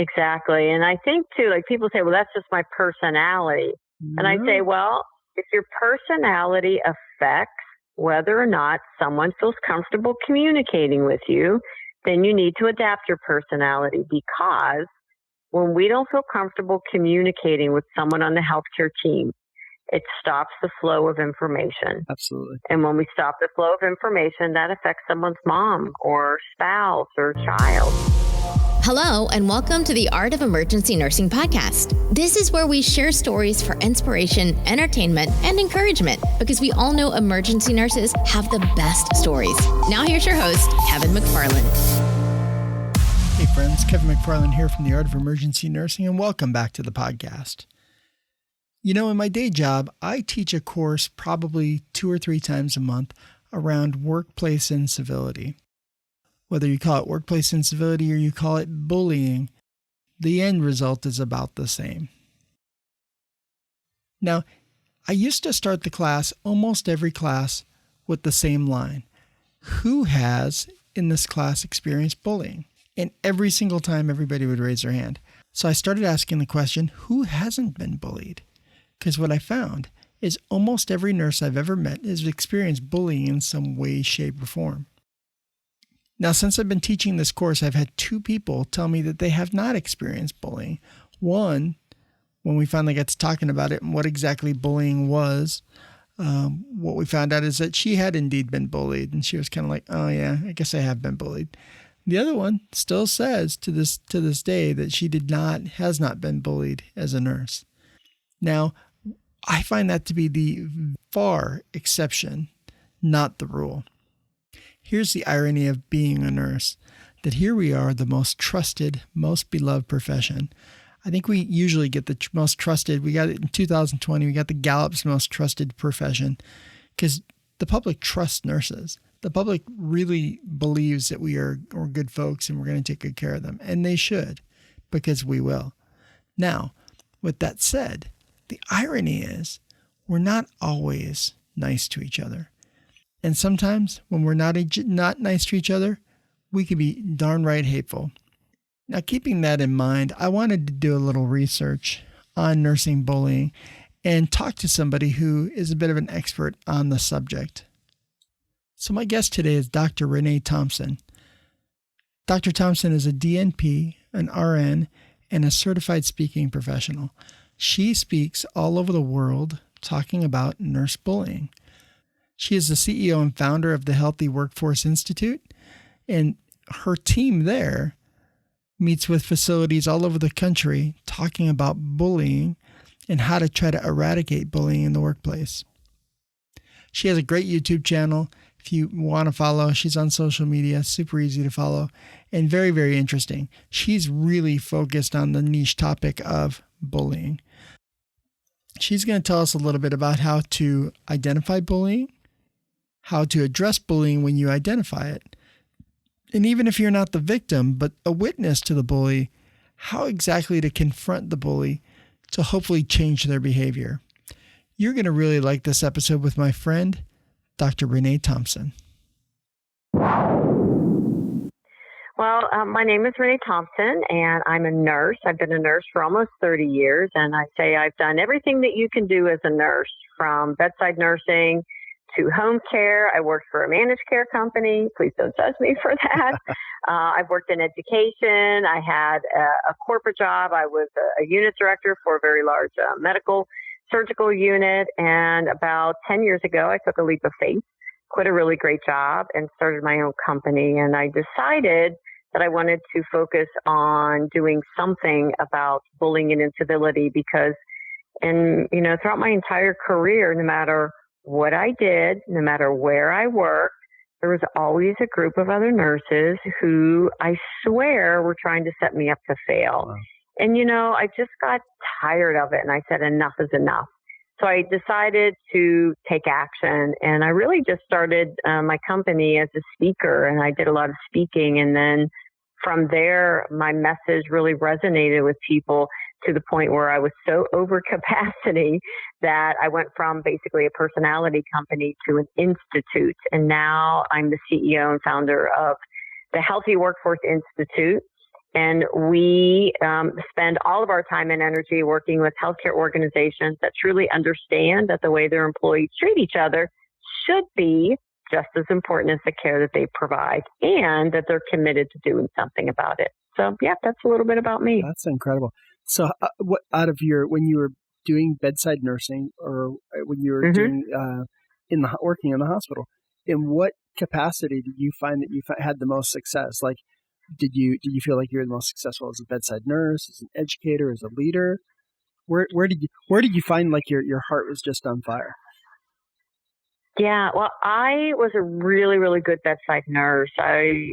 Exactly. And I think too, like people say, well, that's just my personality. And I say, well, if your personality affects whether or not someone feels comfortable communicating with you, then you need to adapt your personality, because when we don't feel comfortable communicating with someone on the healthcare team, it stops the flow of information. Absolutely. And when we stop the flow of information, that affects someone's mom or spouse or child. Hello, and welcome to the Art of Emergency Nursing podcast. This is where we share stories for inspiration, entertainment, and encouragement, because we all know emergency nurses have the best stories. Now here's your host, Kevin McFarland. Hey friends, Kevin McFarland here from the Art of Emergency Nursing, and welcome back to the podcast. You know, in my day job, I teach a course probably 2 or 3 times a month around workplace incivility. Whether you call it workplace incivility or you call it bullying, the end result is about the same. Now, I used to start the class, almost every class, with the same line. Who has, in this class, experienced bullying? And every single time, everybody would raise their hand. So I started asking the question, who hasn't been bullied? Because what I found is almost every nurse I've ever met has experienced bullying in some way, shape, or form. Now, since I've been teaching this course, I've had 2 people tell me that they have not experienced bullying. One, when we finally got to talking about it and what exactly bullying was, what we found out is that she had indeed been bullied. And she was kind of like, oh yeah, I guess I have been bullied. The other one still says to this day that she has not been bullied as a nurse. Now, I find that to be the far exception, not the rule. Here's the irony of being a nurse, that here we are, the most trusted, most beloved profession. I think we usually get the most trusted. We got it in 2020. We got the Gallup's most trusted profession because the public trusts nurses. The public really believes that we're good folks and we're going to take good care of them. And they should, because we will. Now, with that said, the irony is we're not always nice to each other. And sometimes when we're not nice to each other, we can be darn right hateful. Now, keeping that in mind, I wanted to do a little research on nursing bullying and talk to somebody who is a bit of an expert on the subject. So my guest today is Dr. Renee Thompson. Dr. Thompson is a DNP, an RN, and a certified speaking professional. She speaks all over the world talking about nurse bullying. She is the CEO and founder of the Healthy Workforce Institute, and her team there meets with facilities all over the country talking about bullying and how to try to eradicate bullying in the workplace. She has a great YouTube channel. If you want to follow, she's on social media, super easy to follow, and very, very interesting. She's really focused on the niche topic of bullying. She's going to tell us a little bit about how to identify bullying, how to address bullying when you identify it, and even if you're not the victim, but a witness to the bully, how exactly to confront the bully to hopefully change their behavior. You're going to really like this episode with my friend, Dr. Renee Thompson. Well, my name is Renee Thompson, and I'm a nurse. I've been a nurse for almost 30 years, and I say I've done everything that you can do as a nurse, from bedside nursing to home care. I worked for a managed care company. Please don't judge me for that. I've worked in education. I had a corporate job. I was a unit director for a very large medical surgical unit. And about 10 years ago, I took a leap of faith, quit a really great job, and started my own company. And I decided that I wanted to focus on doing something about bullying and incivility because, throughout my entire career, no matter what I did, no matter where I worked, there was always a group of other nurses who I swear were trying to set me up to fail. Wow. And, I just got tired of it. And I said, enough is enough. So I decided to take action. And I really just started my company as a speaker. And I did a lot of speaking. And then from there, my message really resonated with people to the point where I was so over capacity that I went from basically a personality company to an institute. And now I'm the CEO and founder of the Healthy Workforce Institute. And we spend all of our time and energy working with healthcare organizations that truly understand that the way their employees treat each other should be just as important as the care that they provide, and that they're committed to doing something about it. So, yeah, that's a little bit about me. That's incredible. So what when you were doing bedside nursing, or when you were doing working in the hospital, in what capacity did you find that you had the most success? Like, did you feel like you were the most successful as a bedside nurse, as an educator, as a leader? Where did you find like your heart was just on fire? Yeah, well, I was a really, really good bedside nurse. I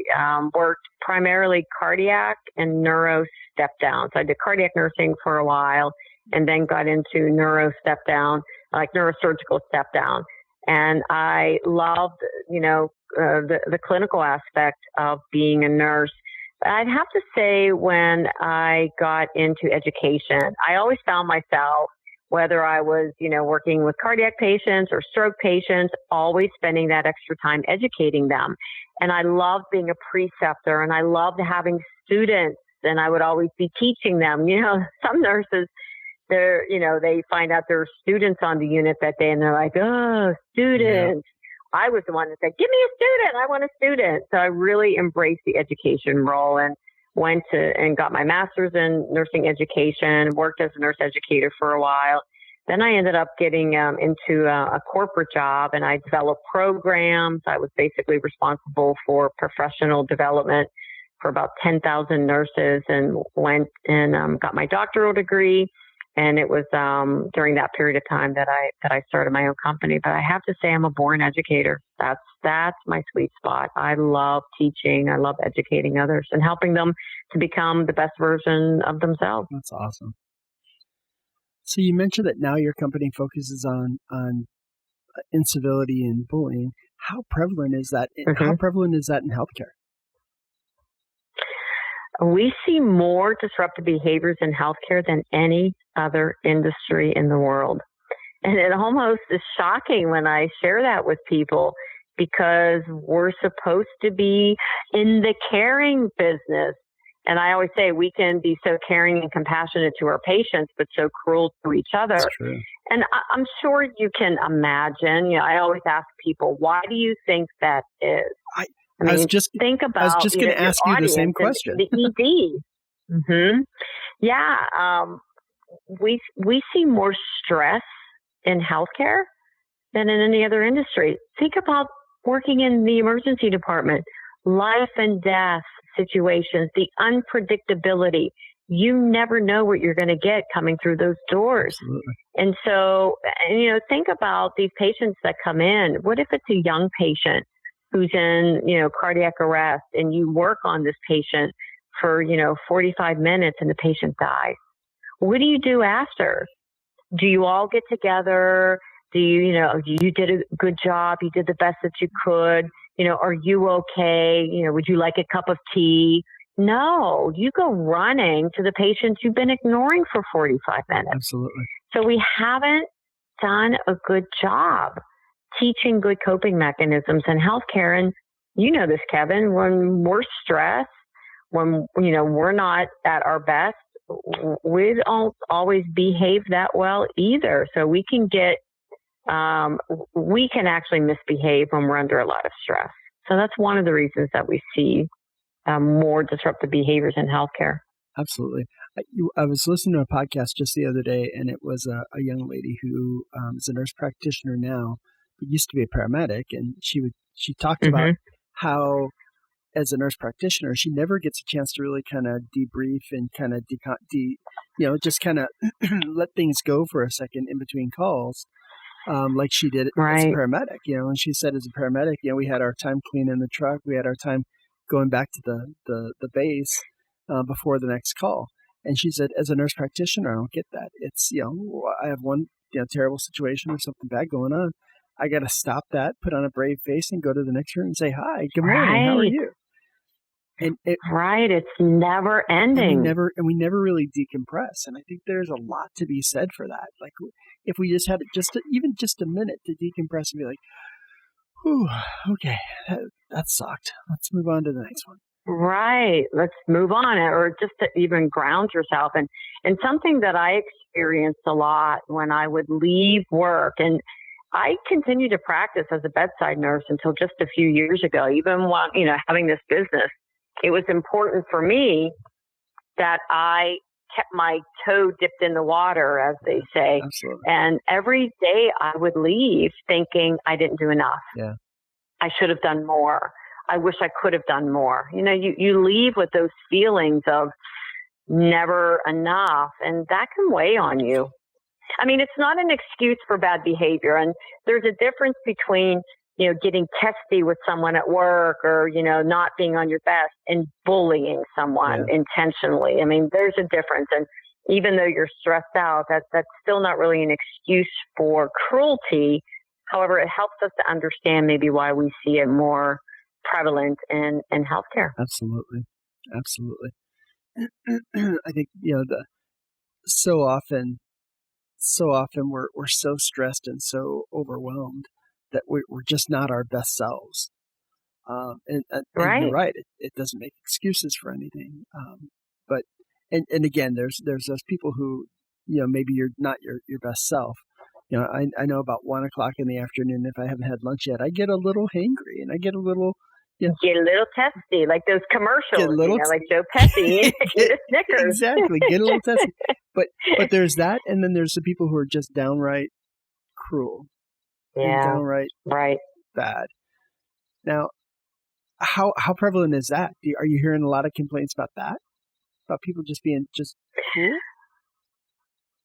worked primarily cardiac and neuro step down. So I did cardiac nursing for a while, and then got into neuro step down, like neurosurgical step down. And I loved, the clinical aspect of being a nurse. But I'd have to say, when I got into education, I always found myself, whether I was, working with cardiac patients or stroke patients, always spending that extra time educating them. And I loved being a preceptor, and I loved having students, and I would always be teaching them. Some nurses, they find out there are students on the unit that day, and they're like, oh, students. Yeah. I was the one that said, give me a student. I want a student. So I really embraced the education role, and went and got my master's in nursing education, worked as a nurse educator for a while. Then I ended up getting into a corporate job, and I developed programs. I was basically responsible for professional development for about 10,000 nurses, and went and got my doctoral degree. And it was during that period of time that I started my own company. But I have to say, I'm a born educator. That's my sweet spot. I love teaching. I love educating others and helping them to become the best version of themselves. That's awesome. So you mentioned that now your company focuses on incivility and bullying. How prevalent is that? How prevalent is that in healthcare? We see more disruptive behaviors in healthcare than any other industry in the world. And it almost is shocking when I share that with people, because we're supposed to be in the caring business. And I always say we can be so caring and compassionate to our patients, but so cruel to each other. That's true. And I'm sure you can imagine, I always ask people, why do you think that is? I was just going to ask you the same question. The ED. Yeah. We see more stress in healthcare than in any other industry. Think about working in the emergency department, life and death situations, the unpredictability. You never know what you're going to get coming through those doors. Absolutely. And so, think about these patients that come in. What if it's a young patient who's in, cardiac arrest, and you work on this patient for, 45 minutes and the patient dies? What do you do after? Do you all get together? Do you did a good job? You did the best that you could. Are you okay? Would you like a cup of tea? No, you go running to the patients you've been ignoring for 45 minutes. Absolutely. So we haven't done a good job teaching good coping mechanisms in healthcare. And you know this, Kevin, when we're stressed, when, we're not at our best, we don't always behave that well either. So we can actually misbehave when we're under a lot of stress. So that's one of the reasons that we see more disruptive behaviors in healthcare. Absolutely. I was listening to a podcast just the other day, and it was a young lady who is a nurse practitioner now, but used to be a paramedic. And she talked about how, as a nurse practitioner, she never gets a chance to really kind of debrief and kind of just kind of let things go for a second in between calls, like she did as a paramedic. And she said, as a paramedic, we had our time cleaning the truck, we had our time going back to the base before the next call. And she said, as a nurse practitioner, I don't get that. It's, I have one terrible situation or something bad going on. I got to stop that, put on a brave face, and go to the next room and say, hi, good morning, how are you? And it's never ending. And we never really decompress. And I think there's a lot to be said for that. Like, if we just had even just a minute to decompress and be like, whew, okay, that sucked. Let's move on to the next one. Right. Let's move on, or just to even ground yourself. And something that I experienced a lot when I would leave work, and I continued to practice as a bedside nurse until just a few years ago, even while, having this business, it was important for me that I kept my toe dipped in the water, as they say. Absolutely. And every day I would leave thinking I didn't do enough. Yeah. I should have done more. I wish I could have done more. You leave with those feelings of never enough, and that can weigh on you. I mean, it's not an excuse for bad behavior. And there's a difference between, getting testy with someone at work or, not being on your best and bullying someone intentionally. I mean, there's a difference. And even though you're stressed out, that's still not really an excuse for cruelty. However, it helps us to understand maybe why we see it more prevalent in healthcare. Absolutely. Absolutely. I think, so often we're so stressed and so overwhelmed that we're just not our best selves. And Right. You're right. It doesn't make excuses for anything. But again, there's those people who, maybe you're not your best self. I know about 1:00 in the afternoon, if I haven't had lunch yet, I get a little hangry and I get a little, Get a little testy, like those commercials, like Joe Pesci, eat a Snickers. Exactly, get a little testy. But there's that, and then there's the people who are just downright cruel. Yeah, downright bad. Now, how prevalent is that? Are you hearing a lot of complaints about that? About people just being just cruel?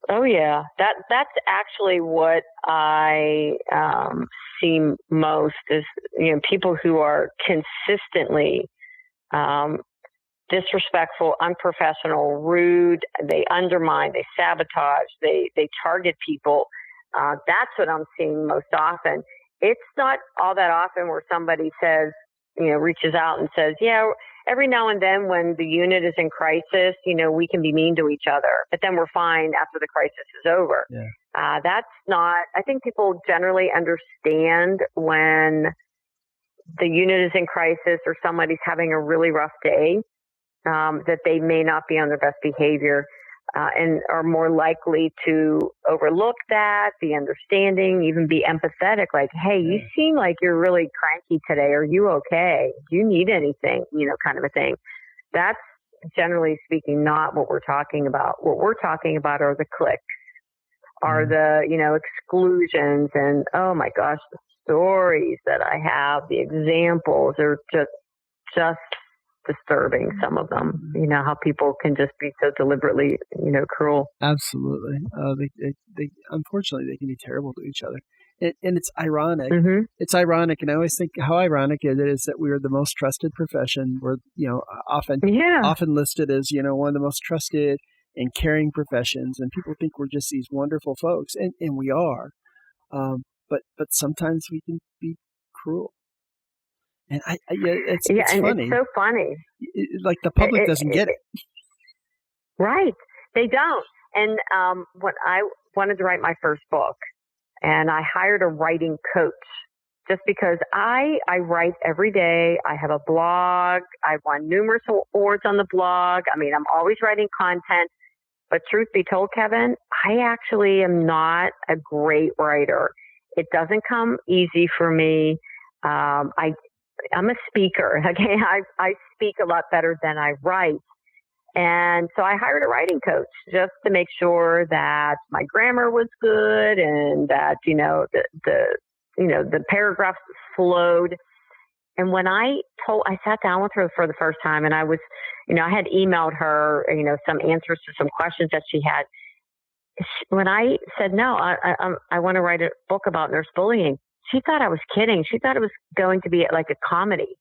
Oh yeah, that's actually what I see most is people who are consistently disrespectful, unprofessional, rude. They undermine, they sabotage, they target people. That's what I'm seeing most often. It's not all that often where somebody says, reaches out and says, yeah, every now and then when the unit is in crisis, we can be mean to each other, but then we're fine after the crisis is over. Yeah. That's not, I think people generally understand when the unit is in crisis or somebody's having a really rough day, that they may not be on their best behavior. And are more likely to overlook that, be understanding, even be empathetic. Like, hey, you seem like you're really cranky today. Are you okay? Do you need anything? Kind of a thing. That's generally speaking not what we're talking about. What we're talking about are the clicks, are the, exclusions. And oh my gosh, the stories that I have, the examples are just disturbing, some of them, how people can just be so deliberately, cruel. Absolutely. They unfortunately, they can be terrible to each other. And it's ironic. Mm-hmm. It's ironic. And I always think how ironic it is that we are the most trusted profession. We're, often listed as, one of the most trusted and caring professions. And people think we're just these wonderful folks. And we are. But sometimes we can be cruel. And it's funny. It's so funny. Like the public doesn't get it. Right. They don't. And when I wanted to write my first book, and I hired a writing coach just because I write every day. I have a blog. I've won numerous awards on the blog. I mean, I'm always writing content. But truth be told, Kevin, I actually am not a great writer. It doesn't come easy for me. I'm a speaker. Okay, I speak a lot better than I write. And so I hired a writing coach just to make sure that my grammar was good and that, the paragraphs flowed. And when I sat down with her for the first time, and I was, I had emailed her, some answers to some questions that she had. When I said, no, I want to write a book about nurse bullying, she thought I was kidding. She thought it was going to be like a comedy.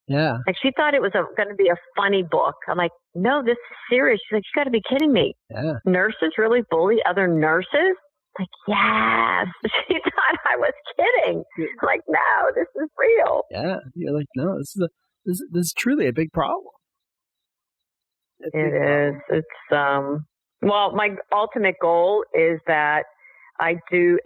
Yeah. Like she thought it was going to be a funny book. I'm like, no, this is serious. She's like, you got to be kidding me. Yeah. Nurses really bully other nurses? Like, yes. She thought I was kidding. I'm like, no, this is real. Yeah. You're like, no, this is truly a big problem. It is. It's, well, my ultimate goal is that I do,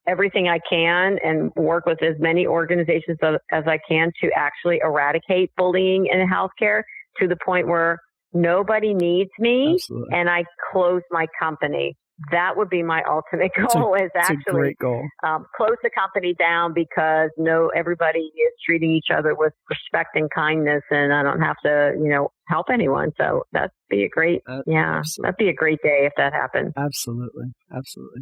everything I can and work with as many organizations as I can to actually eradicate bullying in healthcare to the point where nobody needs me. Absolutely. And I close my company. That would be my ultimate goal. Is actually a great goal. Close the company down because everybody is treating each other with respect and kindness, and I don't have to, help anyone. So that'd be a great, that'd be a great day if that happened. Absolutely, absolutely.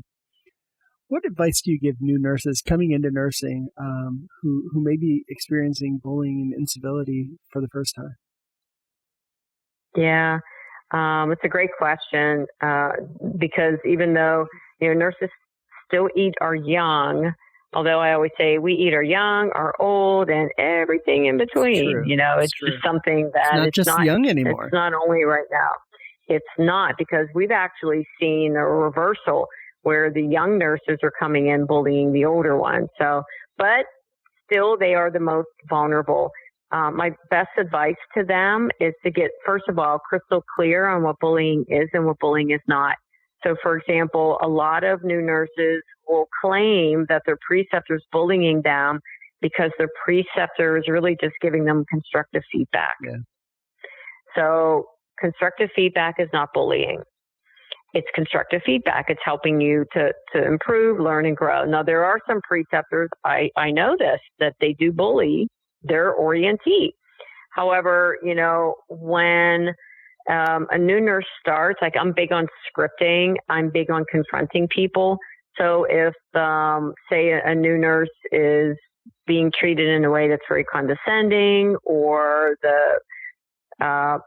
What advice do you give new nurses coming into nursing who may be experiencing bullying and incivility for the first time? Yeah. It's a great question because even though nurses still are young, although I always say we eat our young, our old, and everything in between. It's just something that it's not young anymore. It's not only right now. It's not, because we've actually seen a reversal where the young nurses are coming in bullying the older ones. So, but still, they are the most vulnerable. My best advice to them is to get, first of all, crystal clear on what bullying is and what bullying is not. So, for example, a lot of new nurses will claim that their preceptor is bullying them because their preceptor is really just giving them constructive feedback. Yeah. So, constructive feedback is not bullying. It's constructive feedback. It's helping you to improve, learn, and grow. Now, there are some preceptors, I know this, that they do bully their orientee. However, when a new nurse starts, like I'm big on scripting, I'm big on confronting people. So if, say, a new nurse is being treated in a way that's very condescending, or the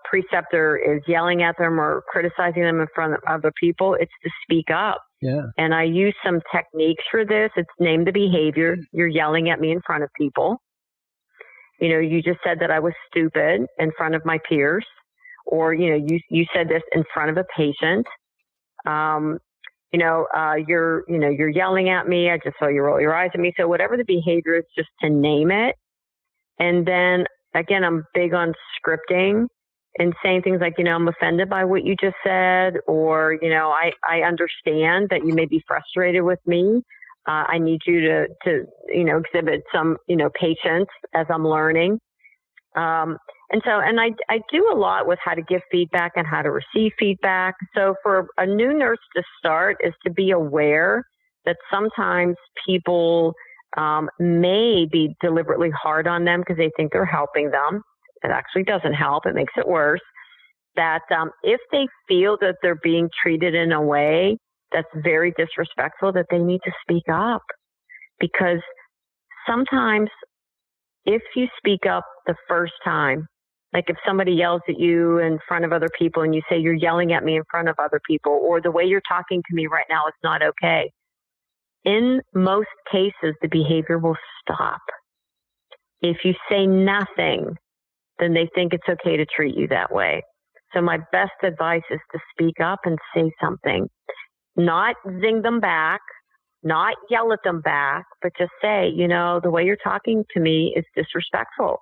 preceptor is yelling at them or criticizing them in front of other people, it's to speak up. Yeah. And I use some techniques for this. It's name the behavior. You're yelling at me in front of people. You just said that I was stupid in front of my peers, or, you said this in front of a patient. You're yelling at me. I just saw you roll your eyes at me. So whatever the behavior is, just to name it. And then again, I'm big on scripting and saying things like, I'm offended by what you just said, or, I understand that you may be frustrated with me. I need you to exhibit some, patience as I'm learning. And I do a lot with how to give feedback and how to receive feedback. So for a new nurse to start is to be aware that sometimes people may be deliberately hard on them because they think they're helping them. It actually doesn't help. It makes it worse. That if they feel that they're being treated in a way that's very disrespectful, that they need to speak up. Because sometimes if you speak up the first time, like if somebody yells at you in front of other people and you say, you're yelling at me in front of other people, or the way you're talking to me right now is not okay. In most cases, the behavior will stop. If you say nothing, then they think it's okay to treat you that way. So my best advice is to speak up and say something. Not zing them back, not yell at them back, but just say, the way you're talking to me is disrespectful.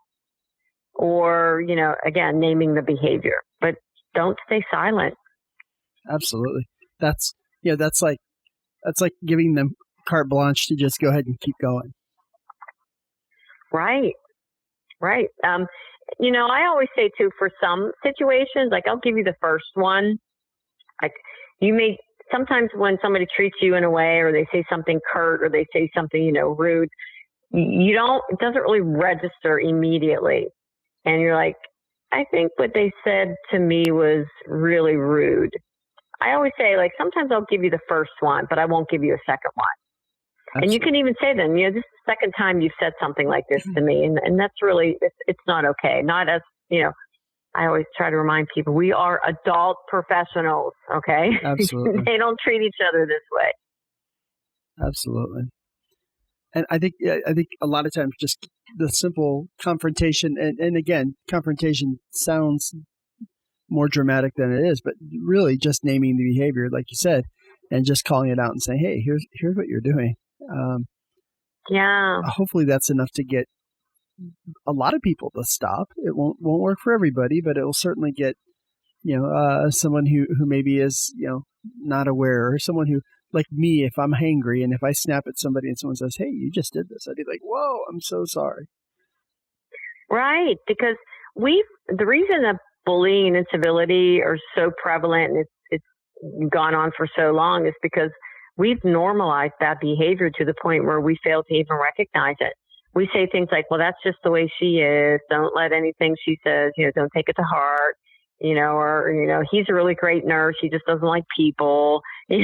Or, again, naming the behavior, but don't stay silent. Absolutely. That's like giving them carte blanche to just go ahead and keep going. Right. I always say too, for some situations, like I'll give you the first one. Like sometimes when somebody treats you in a way, or they say something curt, or they say something, rude, it doesn't really register immediately. And you're like, I think what they said to me was really rude. I always say, like, sometimes I'll give you the first one, but I won't give you a second one. Absolutely. And you can even say then, this is the second time you've said something like this to me. And that's really, it's not okay. Not as, I always try to remind people, we are adult professionals, okay? Absolutely. They don't treat each other this way. Absolutely. And I think a lot of times just the simple confrontation, and again, confrontation sounds more dramatic than it is, but really just naming the behavior, like you said, and just calling it out and saying, hey, here's what you're doing. Yeah. Hopefully that's enough to get a lot of people to stop. It won't work for everybody, but it will certainly get, someone who maybe is, not aware, or someone who like me, if I'm hangry and if I snap at somebody and someone says, "Hey, you just did this," I'd be like, "Whoa, I'm so sorry." Right, because the reason that bullying and incivility are so prevalent and it's gone on for so long is because we've normalized that behavior to the point where we fail to even recognize it. We say things like, well, that's just the way she is. Don't let anything she says, don't take it to heart, or, he's a really great nurse. He just doesn't like people, so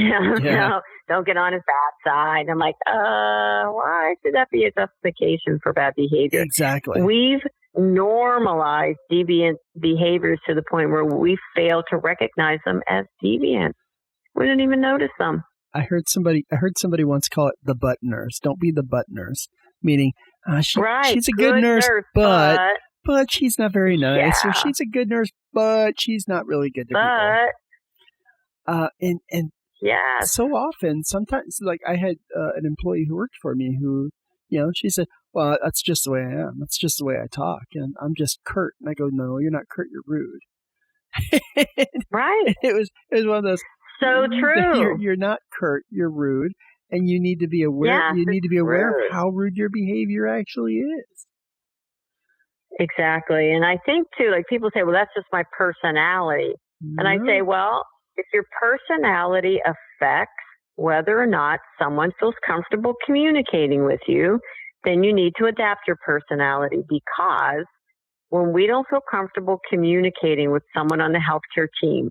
don't get on his bad side. I'm like, why should that be a justification for bad behavior? Exactly. We've normalized deviant behaviors to the point where we fail to recognize them as deviant. We don't even notice them. I heard somebody once call it the butt nurse. Don't be the butt nurse, meaning she's a good nurse, but she's not very nice. Or she's a good nurse, but she's not really good to people. And so often, sometimes, like I had an employee who worked for me who, she said, "Well, that's just the way I am. That's just the way I talk, and I'm just curt." And I go, "No, you're not curt. You're rude." Right. It was one of those. So true. You're not curt. You're rude, and you need to be aware. Yes, you need to be aware of how rude your behavior actually is. Exactly, and I think too, like people say, "Well, that's just my personality," and I say, "Well, if your personality affects whether or not someone feels comfortable communicating with you, then you need to adapt your personality, because when we don't feel comfortable communicating with someone on the healthcare team,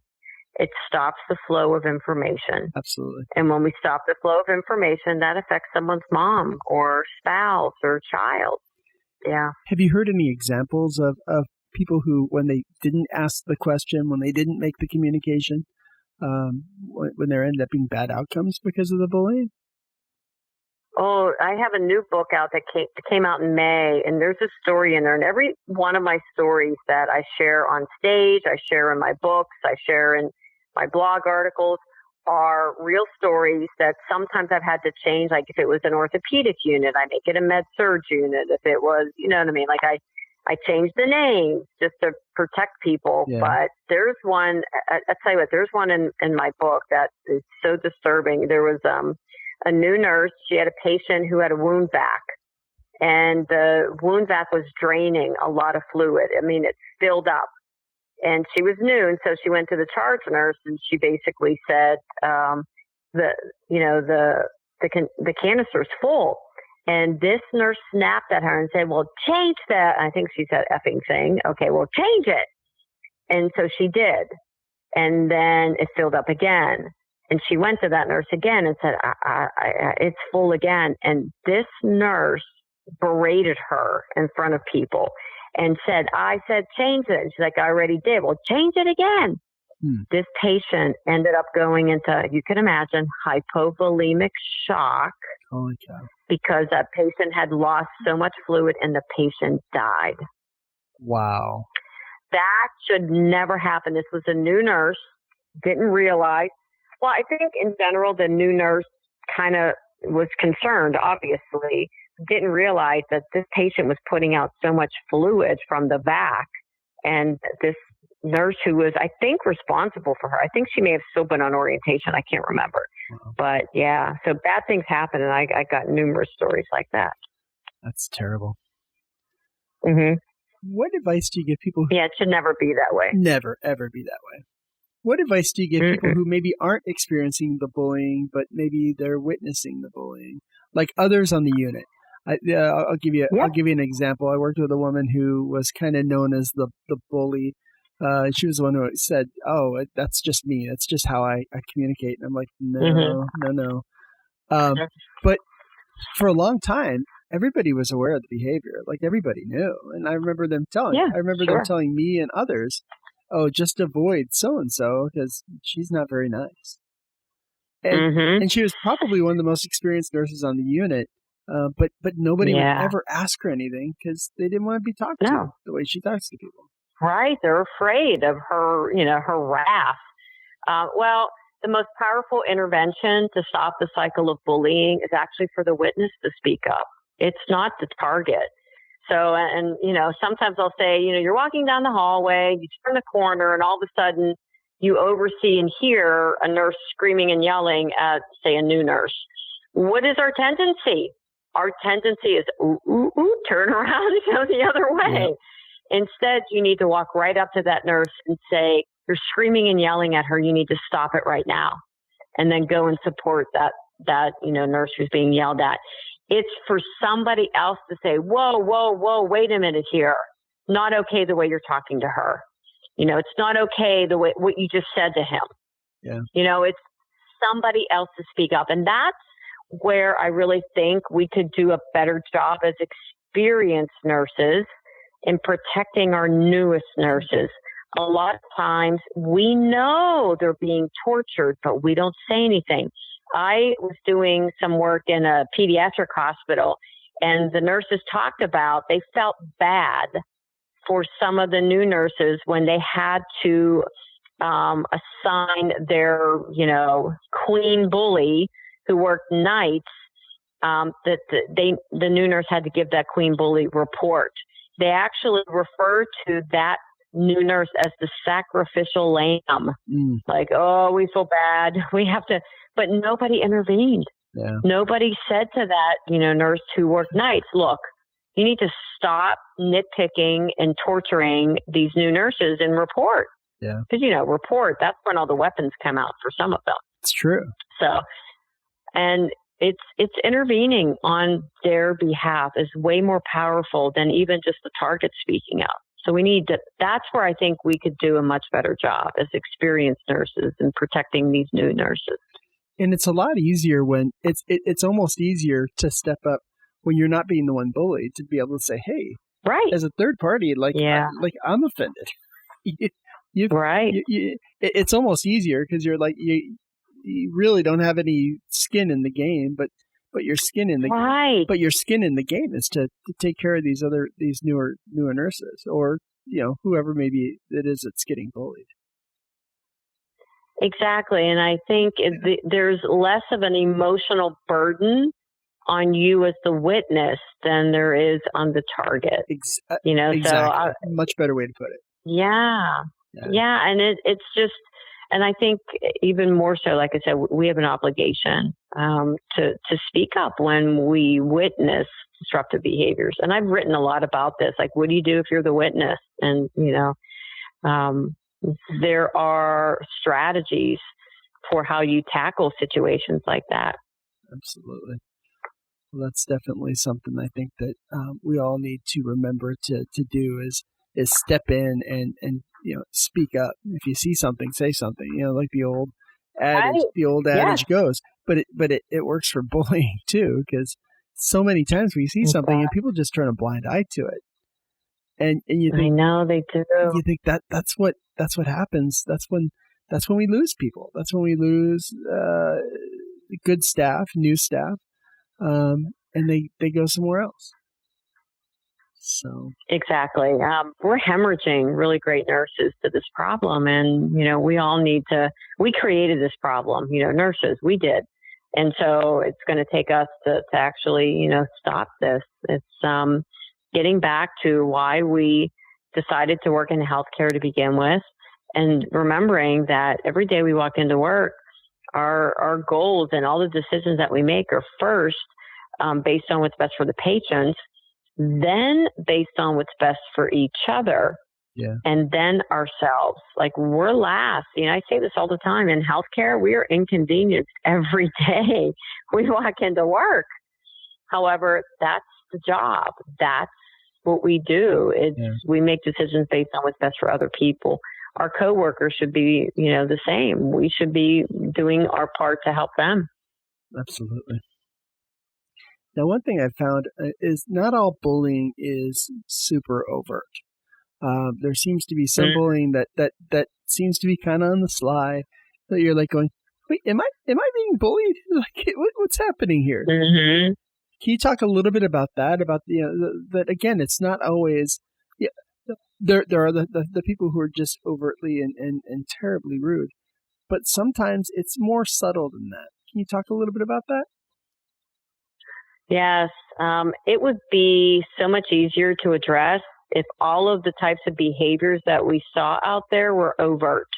it stops the flow of information." Absolutely. And when we stop the flow of information, that affects someone's mom or spouse or child. Yeah. Have you heard any examples of people who, when they didn't ask the question, when they didn't make the communication, when there ended up being bad outcomes because of the bullying? Oh, I have a new book out that came out in May, and there's a story in there. And every one of my stories that I share on stage, I share in my books, I share in my blog articles, are real stories that sometimes I've had to change. Like if it was an orthopedic unit, I make it a med surg unit. If it was, you know what I mean? Like I changed the names just to protect people. Yeah. But there's one, I'll tell you what, there's one in my book that is so disturbing. There was a new nurse. She had a patient who had a wound vac, and the wound vac was draining a lot of fluid. I mean, it filled up. And she was new, and so she went to the charge nurse, and she basically said, the canister's full. And this nurse snapped at her and said, "Well, change that." I think she said effing thing. Okay, well, change it. And so she did. And then it filled up again. And she went to that nurse again and said, "It's full again." And this nurse berated her in front of people and said, "I said change it." And she's like, "I already did." "Well, change it again." This patient ended up going into, you can imagine, hypovolemic shock. Oh my God. Because that patient had lost so much fluid and the patient died. Wow. That should never happen. This was a new nurse, didn't realize. Well, I think in general, the new nurse kind of was concerned, obviously, didn't realize that this patient was putting out so much fluid from the vac. And this nurse who was, I think, responsible for her, I think she may have still been on orientation. I can't remember. Wow. But yeah, so bad things happen. And I got numerous stories like that. That's terrible. Mm-hmm. What advice do you give people who... Yeah, it should never be that way. Never, ever be that way. What advice do you give people who maybe aren't experiencing the bullying, but maybe they're witnessing the bullying, like others on the unit? I'll give you an example. I worked with a woman who was kind of known as the bully. She was the one who said, "Oh, that's just me. That's just how I communicate." And I'm like, no. But for a long time, everybody was aware of the behavior. Like everybody knew. And I remember them telling them telling me and others, "Oh, just avoid so-and-so because she's not very nice." And she was probably one of the most experienced nurses on the unit. But nobody would ever ask her anything because they didn't want to be talked to the way she talks to people. Right. They're afraid of her, her wrath. Well, the most powerful intervention to stop the cycle of bullying is actually for the witness to speak up. It's not the target. So, and sometimes I'll say, you're walking down the hallway, you turn the corner, and all of a sudden, you oversee and hear a nurse screaming and yelling at, say, a new nurse. What is our tendency? Our tendency is, ooh, ooh, ooh, turn around and go the other way. Yeah. Instead, you need to walk right up to that nurse and say, you're screaming and yelling at her. You need to stop it right now. And then go and support that nurse who's being yelled at. It's for somebody else to say, whoa, wait a minute here. Not okay the way you're talking to her. It's not okay the way what you just said to him. Yeah. It's somebody else to speak up. And that's where I really think we could do a better job as experienced nurses in protecting our newest nurses. A lot of times we know they're being tortured, but we don't say anything. I was doing some work in a pediatric hospital, and the nurses talked about they felt bad for some of the new nurses when they had to assign their, queen bully who worked nights, that the new nurse had to give that queen bully report. They actually refer to that new nurse as the sacrificial lamb. Like, oh, we feel bad. We have to, but nobody intervened. Yeah. Nobody said to that, nurse who worked nights, look, you need to stop nitpicking and torturing these new nurses and report. Yeah. Because, report, that's when all the weapons come out for some of them. It's true. So, and it's intervening on their behalf is way more powerful than even just the target speaking out. So we need to, that's where I think we could do a much better job as experienced nurses in protecting these new nurses. And it's a lot easier when it's almost easier to step up when you're not being the one bullied, to be able to say, hey, right, as a third party, I'm offended. Right. It's almost easier because you're like, you really don't have any skin in the game, but your skin in the right. But your skin in the game is to take care of these newer nurses, or whoever maybe it is that's getting bullied. Exactly, and I think there's less of an emotional burden on you as the witness than there is on the target. Exactly. So much better way to put it. Yeah, and it's just. And I think even more so, like I said, we have an obligation to speak up when we witness disruptive behaviors. And I've written a lot about this. Like, what do you do if you're the witness? And, there are strategies for how you tackle situations like that. Absolutely. Well, that's definitely something I think that we all need to remember to do is step in and speak up. If you see something, say something. Like the old adage goes. But it works for bullying too, because so many times we see something and people just turn a blind eye to it. And you think, I know they do. You think that's what happens. That's when we lose people. That's when we lose good staff, new staff, and they go somewhere else. So exactly. We're hemorrhaging really great nurses to this problem. And, we all need to, we created this problem, nurses, we did. And so it's going to take us to actually, stop this. It's getting back to why we decided to work in healthcare to begin with, and remembering that every day we walk into work, our goals and all the decisions that we make are first based on what's best for the patients, then based on what's best for each other, and then ourselves. Like, we're last. I say this all the time. In healthcare, we are inconvenienced every day we walk into work. However, that's the job. That's what we do. We make decisions based on what's best for other people. Our coworkers should be, the same. We should be doing our part to help them. Absolutely. Now, one thing I've found is not all bullying is super overt. There seems to be some bullying that seems to be kind of on the sly. That you're like going, wait, am I being bullied? Like, what's happening here? Mm-hmm. Can you talk a little bit about that? About that again, it's not always. Yeah, there are the people who are just overtly and terribly rude, but sometimes it's more subtle than that. Can you talk a little bit about that? Yes, it would be so much easier to address if all of the types of behaviors that we saw out there were overt.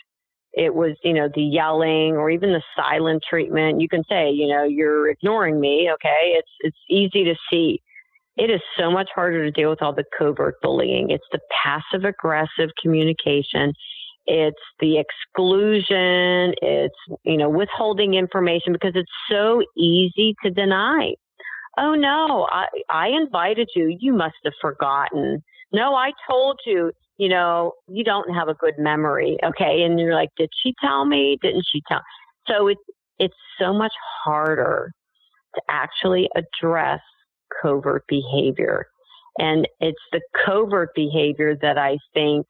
it was, the yelling or even the silent treatment. You can say, you're ignoring me. Okay. It's easy to see. It is so much harder to deal with all the covert bullying. It's the passive aggressive communication. It's the exclusion. It's, withholding information because it's so easy to deny. Oh no, I invited you. You must have forgotten. No, I told you, you don't have a good memory. Okay. And you're like, did she tell me? Didn't she tell? So it's so much harder to actually address covert behavior. And it's the covert behavior that I think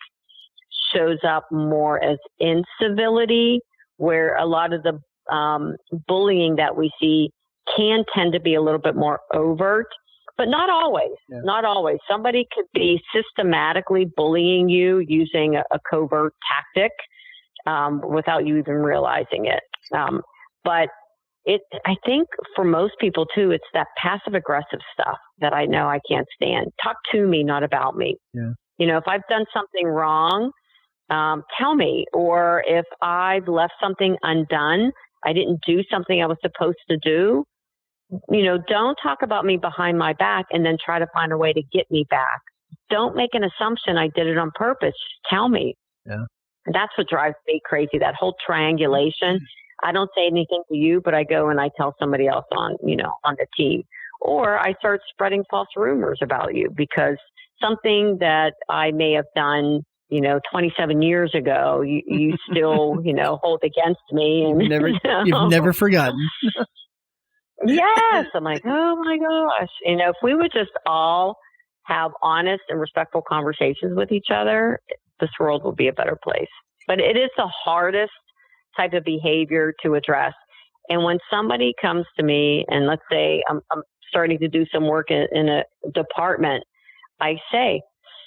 shows up more as incivility, where a lot of the bullying that we see can tend to be a little bit more overt, but not always. Yeah. Not always. Somebody could be systematically bullying you using a covert tactic without you even realizing it. But I think for most people too, it's that passive aggressive stuff that I know I can't stand. Talk to me, not about me. Yeah. If I've done something wrong, tell me. Or if I've left something undone, I didn't do something I was supposed to do, don't talk about me behind my back and then try to find a way to get me back. Don't make an assumption I did it on purpose. Just tell me. Yeah. And that's what drives me crazy, that whole triangulation. I don't say anything to you, but I go and I tell somebody else on the team. Or I start spreading false rumors about you because something that I may have done 27 years ago, you still, hold against me. And you've never forgotten. Yes. I'm like, oh my gosh. If we would just all have honest and respectful conversations with each other, this world will be a better place. But it is the hardest type of behavior to address. And when somebody comes to me and let's say I'm starting to do some work in a department, I say,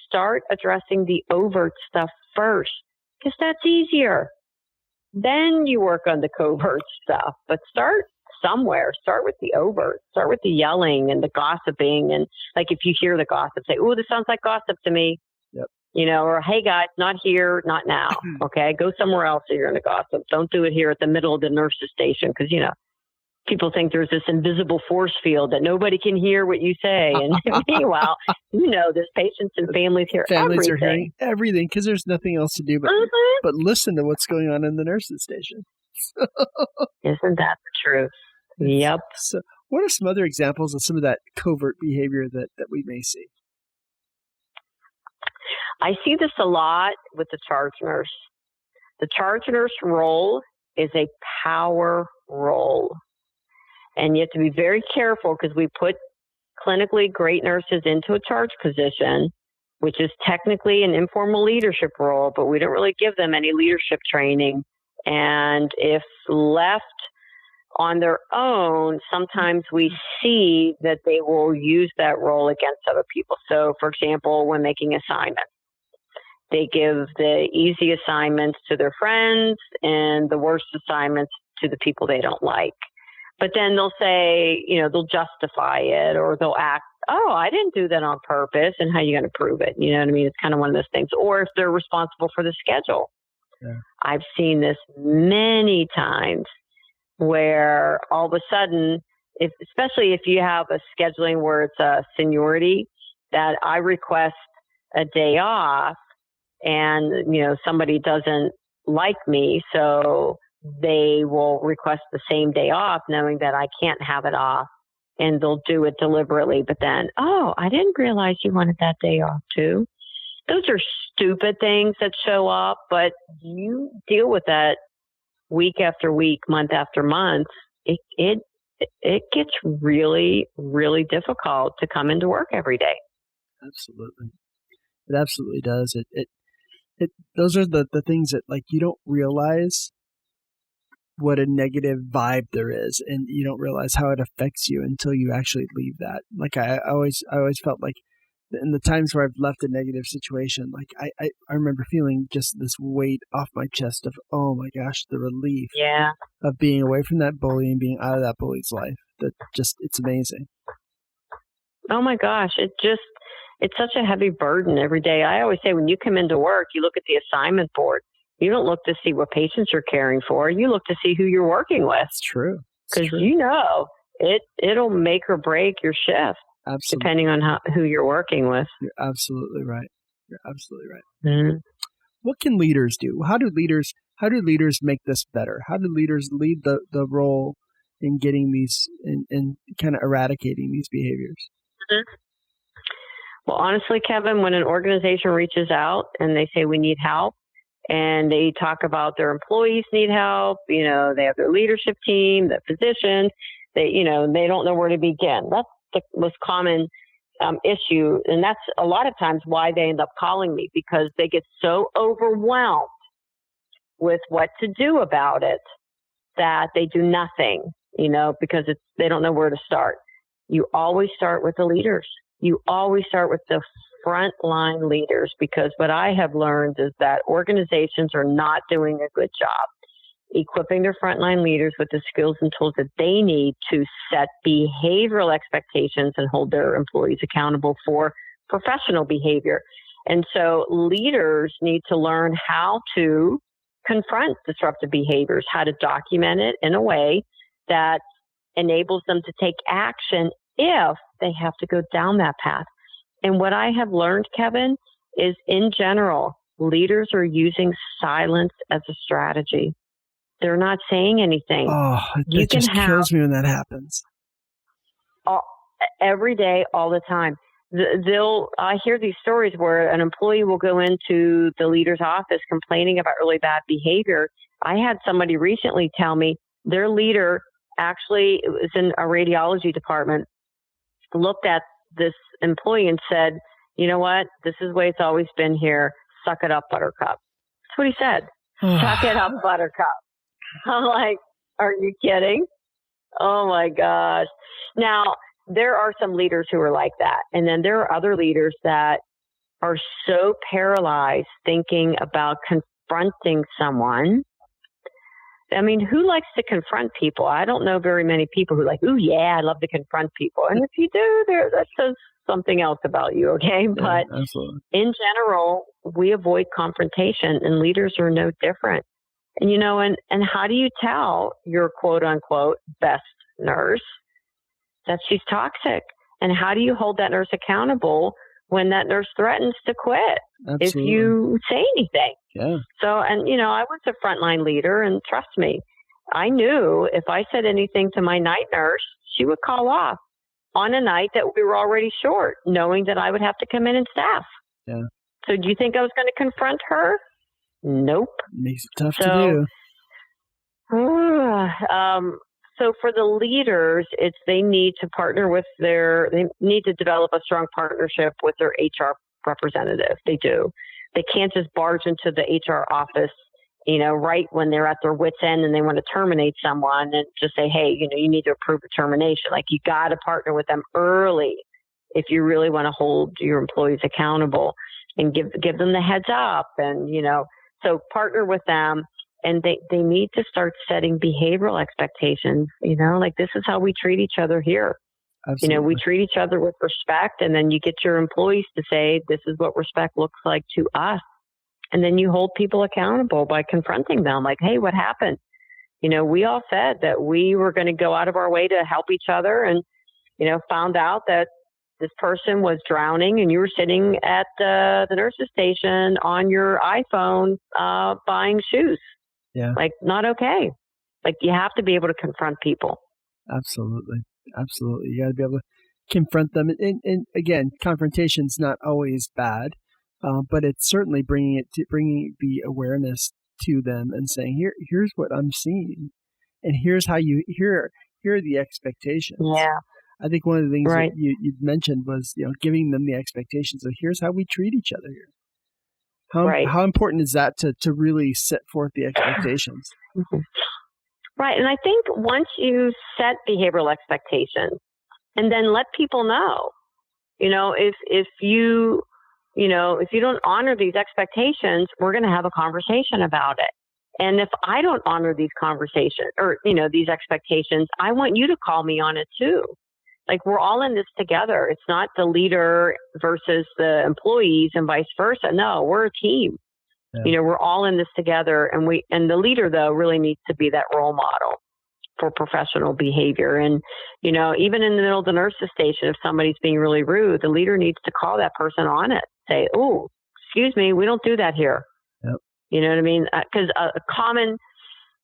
start addressing the overt stuff first because that's easier. Then you work on the covert stuff, but start somewhere. Start with the overt. Start with the yelling and the gossiping. And like if you hear the gossip, say, oh, this sounds like gossip to me. Yep. Or hey guys, not here, not now. Okay, go somewhere else if you're going to gossip. Don't do it here at the middle of the nurse's station because, people think there's this invisible force field that nobody can hear what you say. And meanwhile, there's patients and families hear Families everything. are hearing everything because there's nothing else to do but listen to what's going on in the nurse's station. Isn't that the truth? Yep. So what are some other examples of some of that covert behavior that we may see? I see this a lot with the charge nurse. The charge nurse role is a power role. And you have to be very careful because we put clinically great nurses into a charge position, which is technically an informal leadership role, but we don't really give them any leadership training. And if left on their own, sometimes we see that they will use that role against other people. So, for example, when making assignments, they give the easy assignments to their friends and the worst assignments to the people they don't like. But then they'll say, they'll justify it or they'll act, oh, I didn't do that on purpose. And how are you going to prove it? You know what I mean? It's kind of one of those things. Or if they're responsible for the schedule. Yeah. I've seen this many times where all of a sudden, especially if you have a scheduling where it's a seniority, that I request a day off and, somebody doesn't like me. So they will request the same day off knowing that I can't have it off and they'll do it deliberately. But then, oh, I didn't realize you wanted that day off too. Those are stupid things that show up, but you deal with that week after week, month after month. It gets really, really difficult to come into work every day. Absolutely. It absolutely does. Those are the things that you don't realize what a negative vibe there is, and you don't realize how it affects you until you actually leave that. I always felt like in the times where I've left a negative situation, I remember feeling just this weight off my chest of, oh my gosh, the relief of being away from that bully and being out of that bully's life. It's amazing. Oh my gosh. It's such a heavy burden every day. I always say when you come into work, you look at the assignment board. You don't look to see what patients you're caring for. You look to see who you're working with. It's true. Because it'll make or break your shift. Absolutely. Depending on who you're working with. You're absolutely right. Mm-hmm. What can leaders do? How do leaders make this better? How do leaders lead the role in getting these and kind of eradicating these behaviors? Mm-hmm. Well, honestly, Kevin, when an organization reaches out and they say we need help, and they talk about their employees need help, they have their leadership team, the physicians, they don't know where to begin. That's the most common issue. And that's a lot of times why they end up calling me, because they get so overwhelmed with what to do about it that they do nothing, because they don't know where to start. You always start with the leaders. You always start with the frontline leaders, because what I have learned is that organizations are not doing a good job equipping their frontline leaders with the skills and tools that they need to set behavioral expectations and hold their employees accountable for professional behavior. And so leaders need to learn how to confront disruptive behaviors, how to document it in a way that enables them to take action if they have to go down that path. And what I have learned, Kevin, is in general, leaders are using silence as a strategy. They're not saying anything. Oh, it just kills me when that happens. Every day, all the time. I hear these stories where an employee will go into the leader's office complaining about really bad behavior. I had somebody recently tell me their leader actually was in a radiology department, looked at this employee and said, "You know what? This is the way it's always been here. Suck it up, Buttercup." That's what he said. Suck it up, Buttercup. I'm like, are you kidding? Oh my gosh. Now, there are some leaders who are like that. And then there are other leaders that are so paralyzed thinking about confronting someone. I mean, who likes to confront people? I don't know very many people who are like, "Ooh, yeah, I love to confront people." And if you do, that says something else about you, okay? But absolutely. In general, we avoid confrontation, and leaders are no different. And, and how do you tell your quote unquote best nurse that she's toxic? And how do you hold that nurse accountable when that nurse threatens to quit if you say anything? Yeah. So, and, I was a frontline leader, and trust me, I knew if I said anything to my night nurse, she would call off on a night that we were already short, knowing that I would have to come in and staff. Yeah. So do you think I was going to confront her? Nope. Makes it tough to do. So for the leaders, they need to partner with they need to develop a strong partnership with their HR representative. They do. They can't just barge into the HR office, right when they're at their wit's end and they want to terminate someone and just say, "Hey, you need to approve a termination." Like, you got to partner with them early if you really want to hold your employees accountable, and give them the heads up. And, so partner with them. And they need to start setting behavioral expectations, like, this is how we treat each other here. Absolutely. We treat each other with respect, and then you get your employees to say, this is what respect looks like to us. And then you hold people accountable by confronting them, like, "Hey, what happened? We all said that we were going to go out of our way to help each other, and, found out that this person was drowning, and you were sitting at the nurse's station on your iPhone buying shoes." Yeah. Like, not okay. Like, you have to be able to confront people. Absolutely. You got to be able to confront them. And again, confrontation's not always bad, but it's certainly bringing the awareness to them and saying, here's what I'm seeing, and here's how here are the expectations. Yeah. I think one of the things that you mentioned was, giving them the expectations of, here's how we treat each other here. How important is that to really set forth the expectations? Mm-hmm. Right. And I think once you set behavioral expectations and then let people know, if you don't honor these expectations, we're going to have a conversation about it. And if I don't honor these conversations or, these expectations, I want you to call me on it too. Like, we're all in this together. It's not the leader versus the employees and vice versa. No, we're a team. Yeah. We're all in this together, and the leader, though, really needs to be that role model for professional behavior. And, even in the middle of the nurse's station, if somebody's being really rude, the leader needs to call that person on it. Say, oh, excuse me, we don't do that here. Yep. You know what I mean? Because a common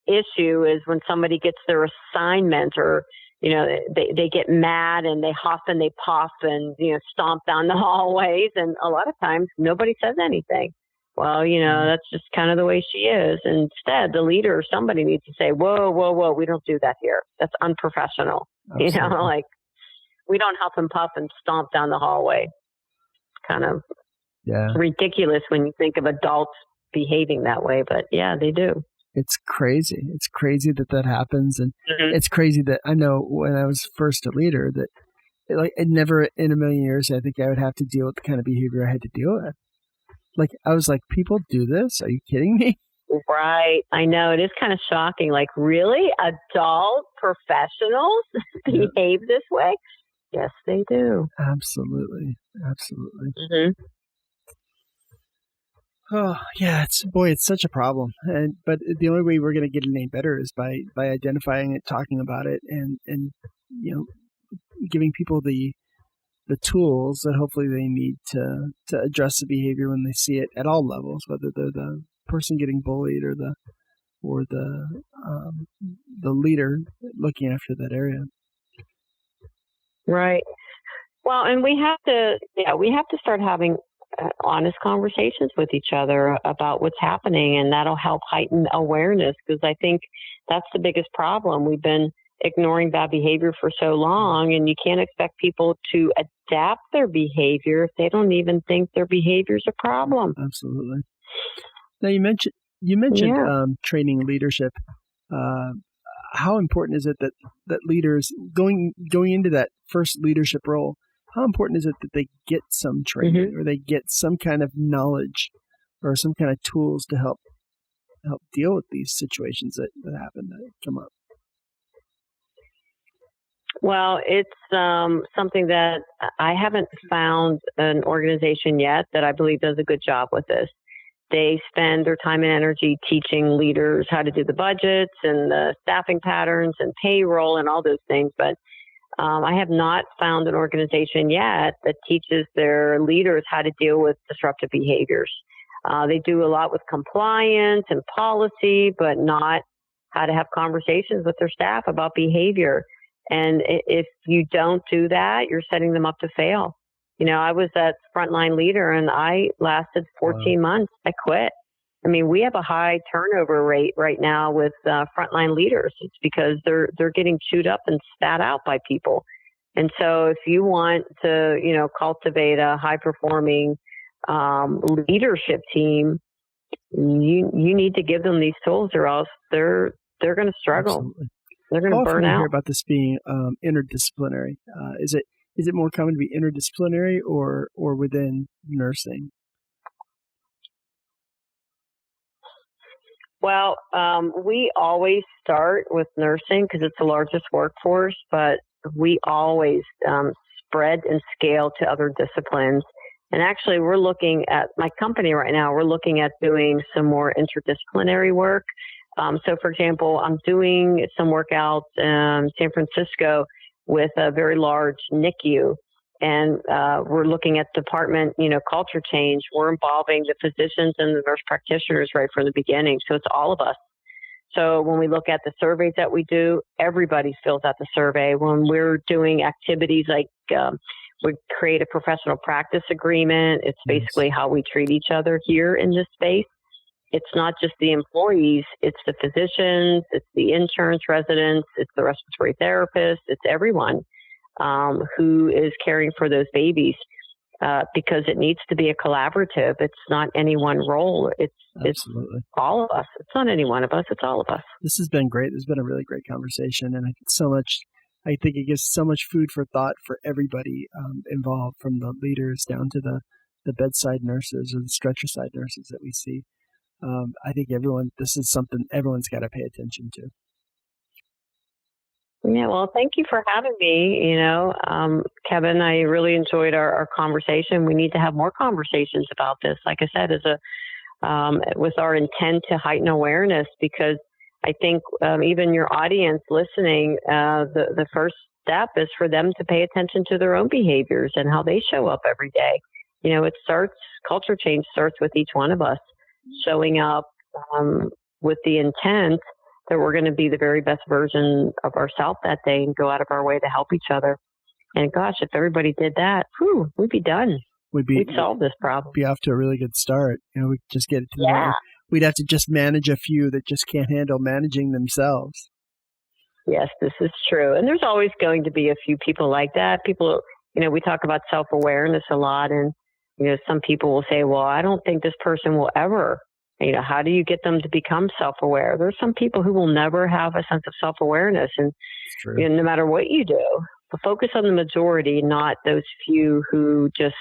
issue is when somebody gets their assignment, or they get mad and they huff and they puff and stomp down the hallways, and a lot of times nobody says anything. Well, that's just kind of the way she is. Instead, the leader or somebody needs to say, whoa, we don't do that here. That's unprofessional. Absolutely. We don't huff and puff and stomp down the hallway. Kind of ridiculous when you think of adults behaving that way, but yeah, they do. It's crazy. It's crazy that happens. And It's crazy that I know when I was first a leader that it never in a million years, I think I would have to deal with the kind of behavior I had to deal with. I was like, people do this? Are you kidding me? Right. I know. It is kind of shocking. Really? Adult professionals behave this way? Yes, they do. Absolutely. Mm-hmm. Oh, yeah. It's such a problem. But the only way we're going to get it any better is by identifying it, talking about it, and giving people the tools that hopefully they need to address the behavior when they see it at all levels, whether they're the person getting bullied or the leader looking after that area. Right. Well, and we have to start having honest conversations with each other about what's happening, and that'll help heighten awareness, because I think that's the biggest problem. We've been ignoring bad behavior for so long, and you can't expect people to adapt their behavior if they don't even think their behavior is a problem. Absolutely. Now you mentioned training leadership. How important is it that leaders going into that first leadership role? How important is it that they get some training, or they get some kind of knowledge or some kind of tools to help deal with these situations that happen, that come up? Well, it's something that I haven't found an organization yet that I believe does a good job with this. They spend their time and energy teaching leaders how to do the budgets and the staffing patterns and payroll and all those things. But I have not found an organization yet that teaches their leaders how to deal with disruptive behaviors. They do a lot with compliance and policy, but not how to have conversations with their staff about behavior. And if you don't do that, you're setting them up to fail. I was that frontline leader, and I lasted 14 months. I quit. I mean, we have a high turnover rate right now with frontline leaders. It's because they're getting chewed up and spat out by people. And so if you want to, cultivate a high performing leadership team, you need to give them these tools, or else they're going to struggle. Absolutely. They're going to burn out. I hear about this being interdisciplinary. Is it more common to be interdisciplinary or within nursing? Well, we always start with nursing because it's the largest workforce, but we always spread and scale to other disciplines. And actually, we're looking at my company right now. We're looking at doing some more interdisciplinary work. So, for example, I'm doing some work out in San Francisco with a very large NICU, and we're looking at department, culture change. We're involving the physicians and the nurse practitioners right from the beginning. So it's all of us. So when we look at the surveys that we do, everybody fills out the survey. When we're doing activities like we create a professional practice agreement, it's basically how we treat each other here in this space. It's not just the employees, it's the physicians, it's the insurance residents, it's the respiratory therapists, it's everyone who is caring for those babies because it needs to be a collaborative. It's not any one role. It's all of us. It's not any one of us. It's all of us. This has been great. This has been a really great conversation, and I think it gives so much food for thought for everybody involved, from the leaders down to the bedside nurses or the stretcher side nurses that we see. I think this is something everyone's got to pay attention to. Yeah, well, thank you for having me. Kevin, I really enjoyed our conversation. We need to have more conversations about this. Like I said, as with our intent to heighten awareness, because I think even your audience listening, the first step is for them to pay attention to their own behaviors and how they show up every day. Culture change starts with each one of us showing up with the intent that we're going to be the very best version of ourselves that day and go out of our way to help each other. And gosh, if everybody did that, we'd be done. We'd solve this problem. Be off to a really good start. We'd just get it to the point. We'd have to just manage a few that just can't handle managing themselves. Yes, this is true. And there's always going to be a few people like that. People, we talk about self-awareness a lot, and some people will say, well, I don't think this person will ever, how do you get them to become self-aware? There's some people who will never have a sense of self-awareness, and no matter what you do, but focus on the majority, not those few who just,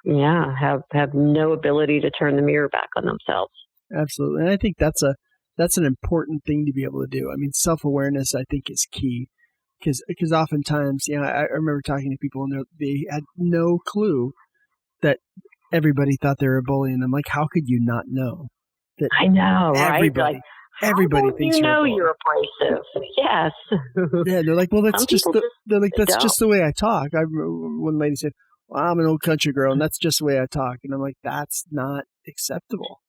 have no ability to turn the mirror back on themselves. Absolutely. And I think that's an important thing to be able to do. I mean, self-awareness, I think, is key, because oftentimes, I remember talking to people and they had no clue that everybody thought they were a bully, and I'm like, how could you not know that? I know, everybody, right? Everybody thinks you're a bully. You're abrasive. Yes. Yeah, they're like, well, that's just the way I talk. One lady said, well, I'm an old country girl, and that's just the way I talk. And I'm like, that's not acceptable.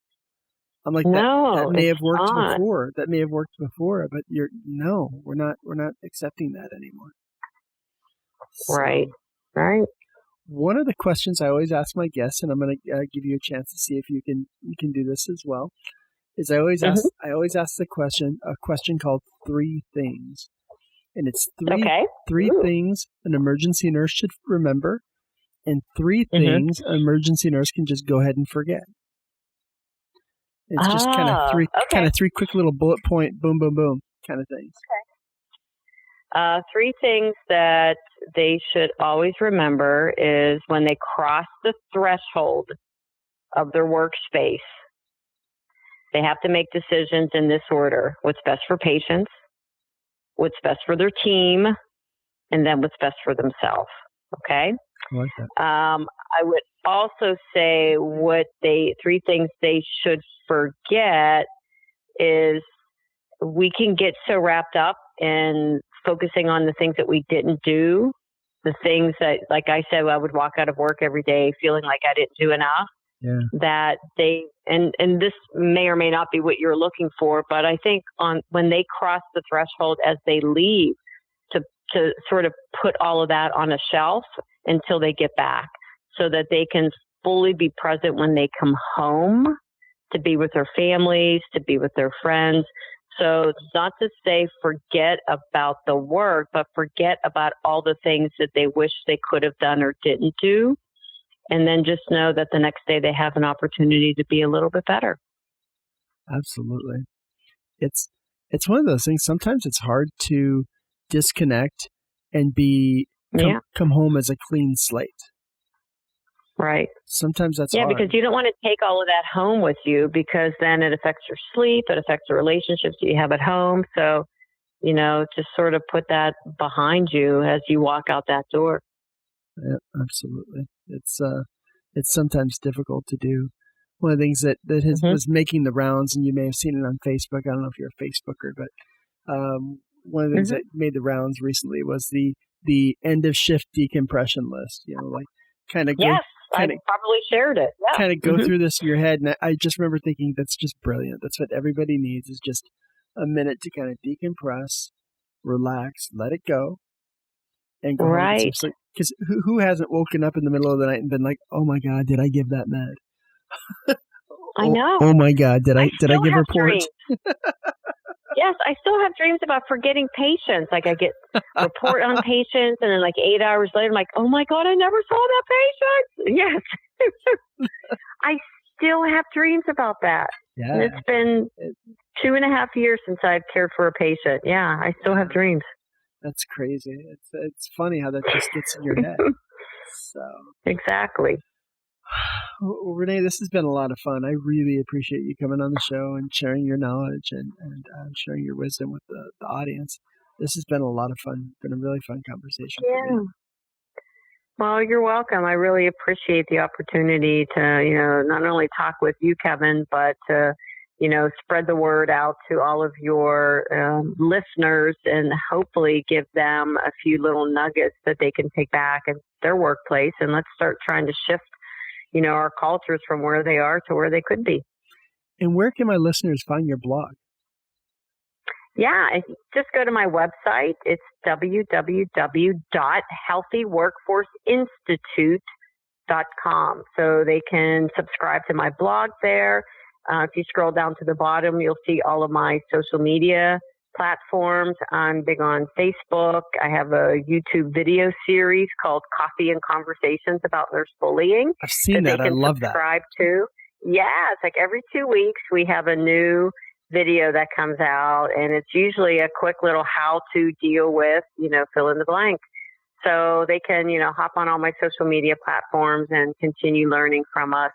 I'm like, that may have worked before. That may have worked before, but we're not accepting that anymore. Right. One of the questions I always ask my guests, and I'm going to give you a chance to see if you can do this as well, is I always ask a question called 3 things, and it's three things an emergency nurse should remember, and 3 things an emergency nurse can just go ahead and forget. It's just kind of three quick little bullet point, boom, boom, boom kind of things. Okay. 3 things that they should always remember is when they cross the threshold of their workspace, they have to make decisions in this order: what's best for patients, what's best for their team, and then what's best for themselves. Okay? I like that. I would also say 3 things they should forget is we can get so wrapped up in focusing on the things that we didn't do, the things that, like I said, I would walk out of work every day feeling like I didn't do enough. Yeah. That they, and this may or may not be what you're looking for, but I think when they cross the threshold as they leave, to sort of put all of that on a shelf until they get back, so that they can fully be present when they come home, to be with their families, to be with their friends. So it's not to say forget about the work, but forget about all the things that they wish they could have done or didn't do. And then just know that the next day they have an opportunity to be a little bit better. Absolutely. It's one of those things. Sometimes it's hard to disconnect and come home as a clean slate. Right. Sometimes that's hard. Because you don't want to take all of that home with you, because then it affects your sleep, it affects the relationships that you have at home. So, just sort of put that behind you as you walk out that door. Yeah, absolutely. It's sometimes difficult to do. One of the things that was making the rounds, and you may have seen it on Facebook. I don't know if you're a Facebooker, but one of the things that made the rounds recently was the end of shift decompression list. Kind of go. Yes, I probably shared it. Yeah. Kind of go through this in your head, and I just remember thinking that's just brilliant. That's what everybody needs, is just a minute to kind of decompress, relax, let it go, and go home. Because who hasn't woken up in the middle of the night and been like, "Oh my God, did I give that med?" I know. Oh my God, did I give report? Yes, I still have dreams about forgetting patients. Like I get report on patients, and then 8 hours later, I'm like, oh my God, I never saw that patient. Yes. I still have dreams about that. Yeah. And it's been 2.5 years since I've cared for a patient. Yeah, I still have dreams. That's crazy. It's funny how that just gets in your head. So exactly. Well, Renee, this has been a lot of fun. I really appreciate you coming on the show and sharing your knowledge and sharing your wisdom with the audience. This has been a lot of fun. Been a really fun conversation for me. Well, you're welcome. I really appreciate the opportunity to, not only talk with you, Kevin, but to, spread the word out to all of your listeners and hopefully give them a few little nuggets that they can take back in their workplace. And let's start trying to shift, our cultures from where they are to where they could be. And where can my listeners find your blog? Yeah, just go to my website. It's www.healthyworkforceinstitute.com. So they can subscribe to my blog there. If you scroll down to the bottom, you'll see all of my social media platforms. I'm big on Facebook. I have a YouTube video series called Coffee and Conversations about Nurse Bullying. I've seen that. I love that. Subscribe to. Yeah, it's like every 2 weeks we have a new video that comes out, and it's usually a quick little how to deal with, fill in the blank. So they can, hop on all my social media platforms and continue learning from us.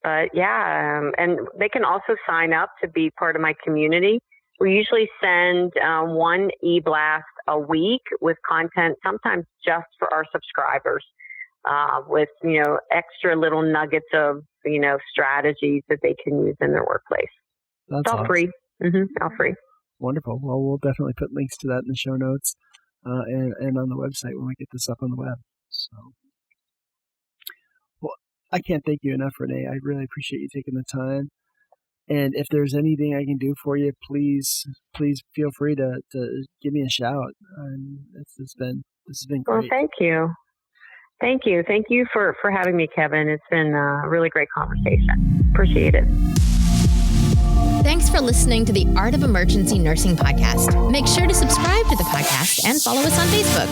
But yeah, and they can also sign up to be part of my community. We usually send one e-blast a week with content, sometimes just for our subscribers, with, extra little nuggets of, strategies that they can use in their workplace. That's it's all awesome. free. All free. Wonderful. Well, we'll definitely put links to that in the show notes and on the website when we get this up on the web. So, well, I can't thank you enough, Renee. I really appreciate you taking the time. And if there's anything I can do for you, please feel free to give me a shout. This has been great. Well, thank you. Thank you for having me, Kevin. It's been a really great conversation. Appreciate it. Thanks for listening to the Art of Emergency Nursing podcast. Make sure to subscribe to the podcast and follow us on Facebook.